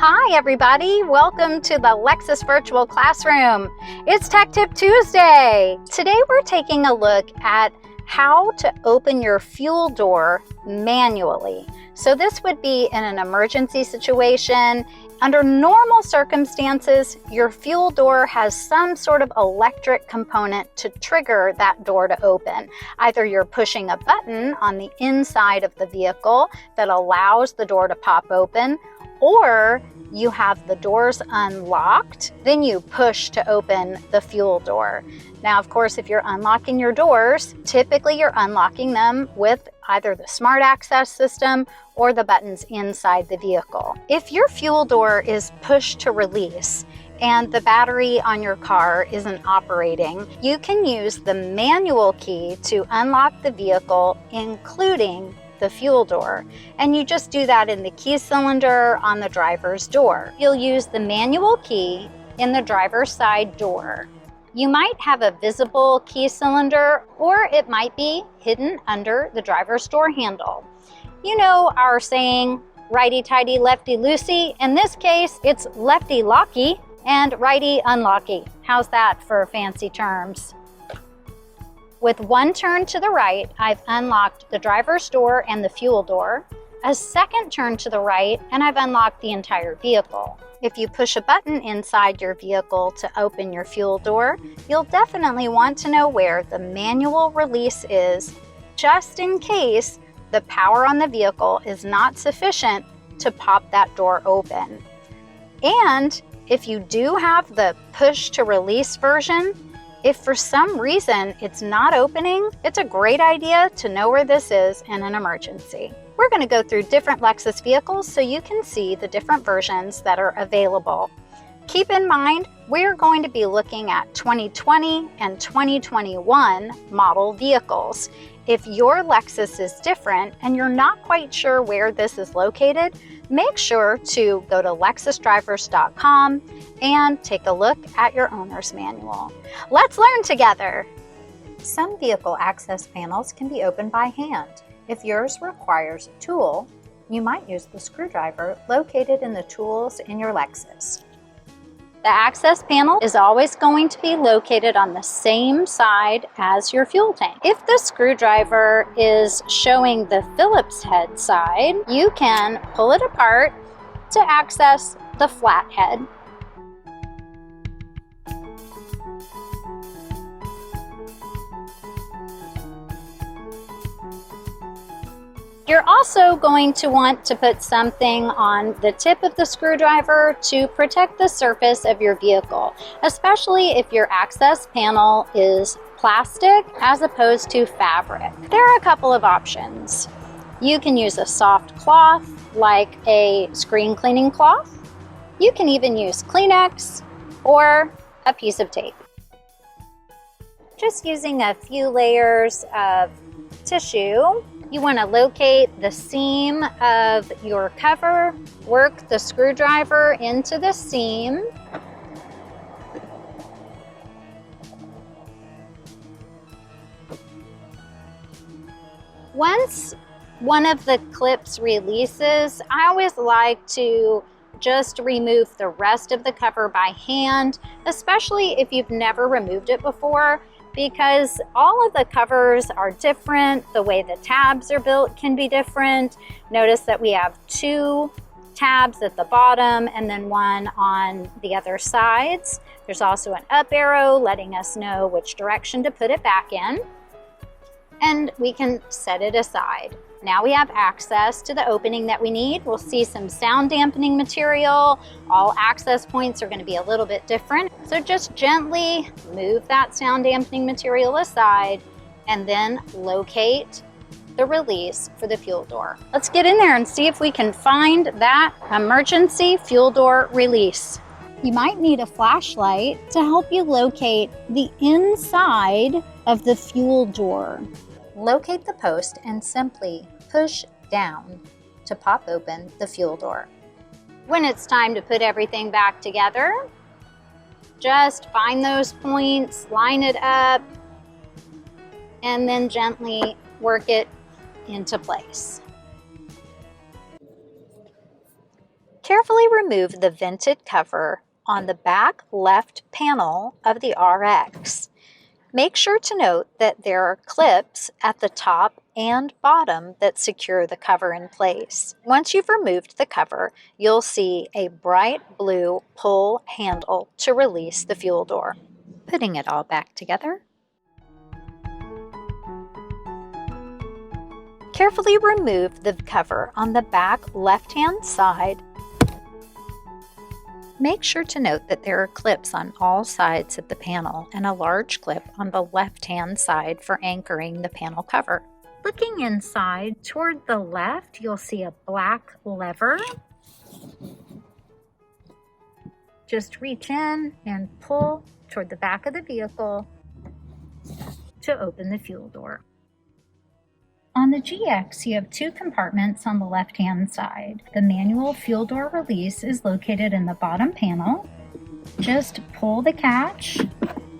Hi everybody, welcome to the Lexus Virtual Classroom. It's Tech Tip Tuesday. Today we're taking a look at how to open your fuel door manually. So this would be in an emergency situation. Under normal circumstances, your fuel door has some sort of electric component to trigger that door to open. Either you're pushing a button on the inside of the vehicle that allows the door to pop open, or you have the doors unlocked, then you push to open the fuel door. Now, of course, if you're unlocking your doors, typically you're unlocking them with either the smart access system or the buttons inside the vehicle. If your fuel door is pushed to release and the battery on your car isn't operating, you can use the manual key to unlock the vehicle, including the fuel door. And you just do that in the key cylinder on the driver's door. You'll use the manual key in the driver's side door. You might have a visible key cylinder, or it might be hidden under the driver's door handle. You know our saying, righty-tighty, lefty-loosey. In this case, it's lefty-locky and righty-unlocky. How's that for fancy terms? With one turn to the right, I've unlocked the driver's door and the fuel door. A second turn to the right, and I've unlocked the entire vehicle. If you push a button inside your vehicle to open your fuel door, you'll definitely want to know where the manual release is, just in case the power on the vehicle is not sufficient to pop that door open. And if you do have the push to release version, if for some reason it's not opening, it's a great idea to know where this is in an emergency. We're going to go through different Lexus vehicles so you can see the different versions that are available. Keep in mind, we're going to be looking at 2020 and 2021 model vehicles. If your Lexus is different and you're not quite sure where this is located, make sure to go to lexusdrivers.com and take a look at your owner's manual. Let's learn together. Some vehicle access panels can be opened by hand. If yours requires a tool, you might use the screwdriver located in the tools in your Lexus. The access panel is always going to be located on the same side as your fuel tank. If the screwdriver is showing the Phillips head side, you can pull it apart to access the flat head. You're also going to want to put something on the tip of the screwdriver to protect the surface of your vehicle, especially if your access panel is plastic as opposed to fabric. There are a couple of options. You can use a soft cloth like a screen cleaning cloth. You can even use Kleenex or a piece of tape. Just using a few layers of tissue, you want to locate the seam of your cover, work the screwdriver into the seam. Once one of the clips releases, I always like to just remove the rest of the cover by hand, especially if you've never removed it before, because all of the covers are different. The way the tabs are built can be different. Notice that we have two tabs at the bottom and then one on the other sides. There's also an up arrow letting us know which direction to put it back in. And we can set it aside. Now we have access to the opening that we need. We'll see some sound dampening material. All access points are going to be a little bit different. So just gently move that sound dampening material aside and then locate the release for the fuel door. Let's get in there and see if we can find that emergency fuel door release. You might need a flashlight to help you locate the inside of the fuel door. Locate the post and simply push down to pop open the fuel door. When it's time to put everything back together, just find those points, line it up, and then gently work it into place. Carefully remove the vented cover on the back left panel of the RX. Make sure to note that there are clips at the top and bottom that secure the cover in place. Once you've removed the cover, you'll see a bright blue pull handle to release the fuel door. Putting it all back together. Carefully remove the cover on the back left-hand side. Make sure to note that there are clips on all sides of the panel and a large clip on the left-hand side for anchoring the panel cover. Looking inside toward the left, you'll see a black lever. Just reach in and pull toward the back of the vehicle to open the fuel door. On the GX, you have two compartments on the left-hand side. The manual fuel door release is located in the bottom panel. Just pull the catch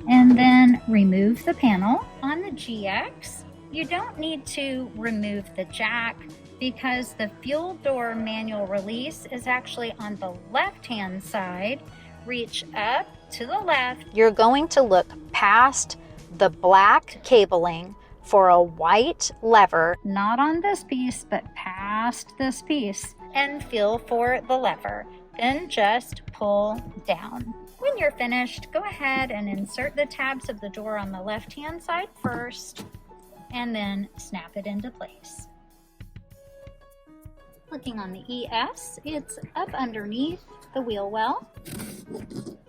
and then remove the panel. On the GX, you don't need to remove the jack because the fuel door manual release is actually on the left-hand side. Reach up to the left. You're going to look past the black cabling for a white lever, not on this piece, but past this piece, and feel for the lever. Then just pull down. When you're finished, go ahead and insert the tabs of the door on the left-hand side first, and then snap it into place. Looking on the ES, it's up underneath the wheel well.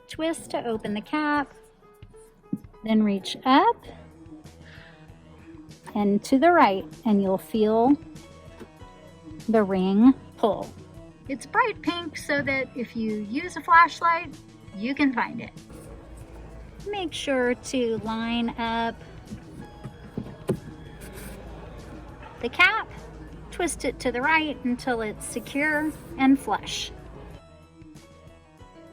Twist to open the cap, then reach up and to the right, and you'll feel the ring pull. It's bright pink so that if you use a flashlight, you can find it. Make sure to line up the cap, twist it to the right until it's secure and flush.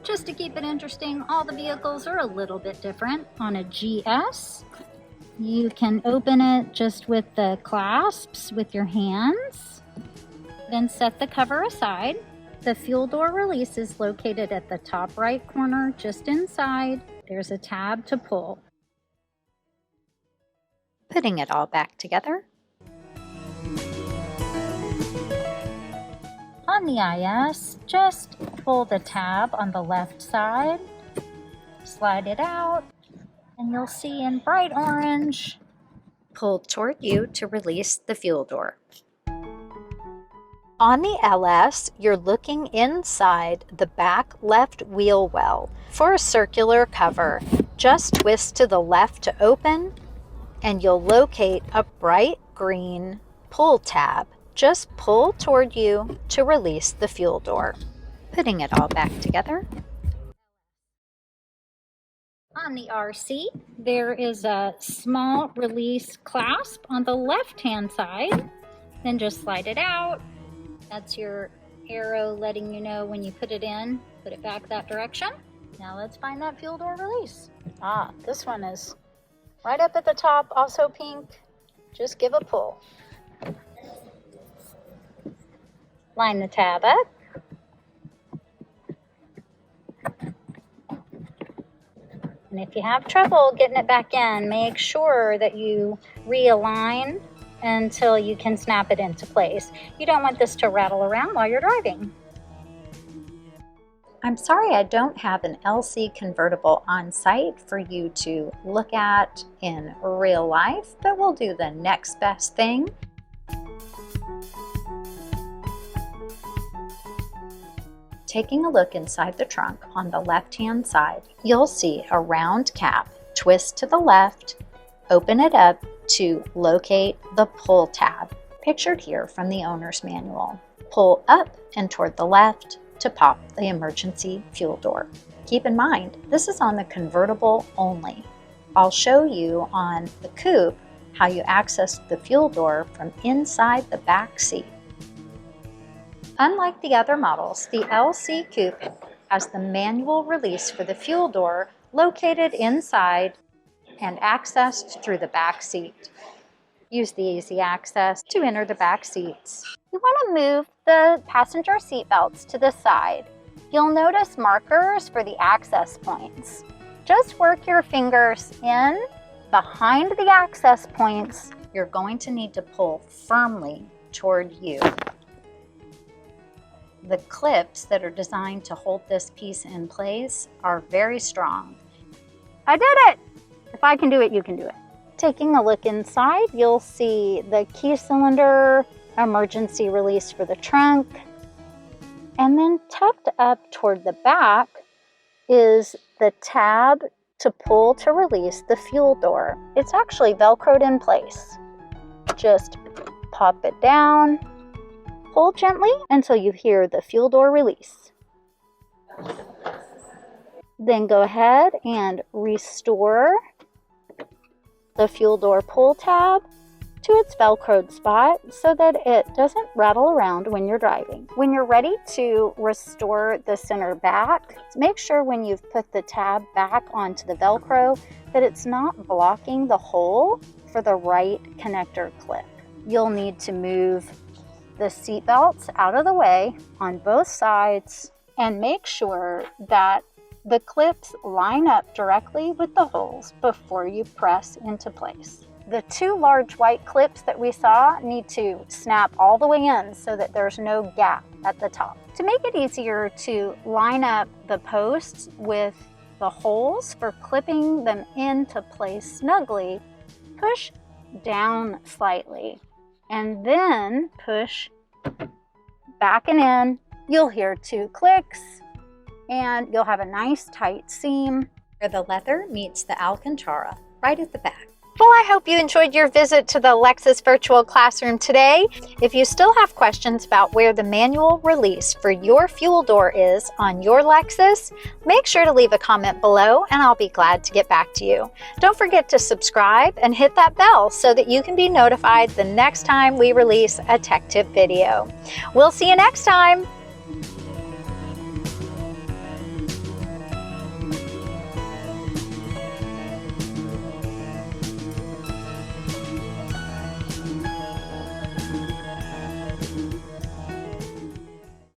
Just to keep it interesting, all the vehicles are a little bit different. On a GS, you can open it just with the clasps with your hands, then set the cover aside. The fuel door release is located at the top right corner, just inside. There's a tab to pull. Putting it all back together. On the IS, just pull the tab on the left side, slide it out, and you'll see in bright orange, pull toward you to release the fuel door. On the LS, you're looking inside the back left wheel well. For a circular cover, just twist to the left to open, and you'll locate a bright green pull tab. Just pull toward you to release the fuel door. Putting it all back together. On the RC, there is a small release clasp on the left-hand side. Then just slide it out. That's your arrow letting you know when you put it in. Put it back that direction. Now let's find that fuel door release. This one is right up at the top, also pink. Just give a pull. Line the tab up. And if you have trouble getting it back in, make sure that you realign until you can snap it into place. You don't want this to rattle around while you're driving. I'm sorry I don't have an LC convertible on site for you to look at in real life, but we'll do the next best thing. Taking a look inside the trunk on the left-hand side, you'll see a round cap. Twist to the left, open it up to locate the pull tab, pictured here from the owner's manual. Pull up and toward the left to pop the emergency fuel door. Keep in mind, this is on the convertible only. I'll show you on the coupe how you access the fuel door from inside the back seat. Unlike the other models, the LC Coupe has the manual release for the fuel door located inside and accessed through the back seat. Use the easy access to enter the back seats. You want to move the passenger seat belts to the side. You'll notice markers for the access points. Just work your fingers in behind the access points. You're going to need to pull firmly toward you. The clips that are designed to hold this piece in place are very strong. I did it! If I can do it, you can do it. Taking a look inside, you'll see the key cylinder, emergency release for the trunk, and then tucked up toward the back is the tab to pull to release the fuel door. It's actually Velcroed in place. Just pop it down, pull gently until you hear the fuel door release. Then go ahead and restore the fuel door pull tab to its Velcroed spot so that it doesn't rattle around when you're driving. When you're ready to restore the center back, make sure when you've put the tab back onto the Velcro that it's not blocking the hole for the right connector clip. You'll need to move the seat belts out of the way on both sides and make sure that the clips line up directly with the holes before you press into place. The two large white clips that we saw need to snap all the way in so that there's no gap at the top. To make it easier to line up the posts with the holes for clipping them into place snugly, push down slightly and then push back and in. You'll hear 2 clicks and you'll have a nice tight seam where the leather meets the Alcantara right at the back. Well, I hope you enjoyed your visit to the Lexus Virtual Classroom today. If you still have questions about where the manual release for your fuel door is on your Lexus, make sure to leave a comment below and I'll be glad to get back to you. Don't forget to subscribe and hit that bell so that you can be notified the next time we release a tech tip video. We'll see you next time.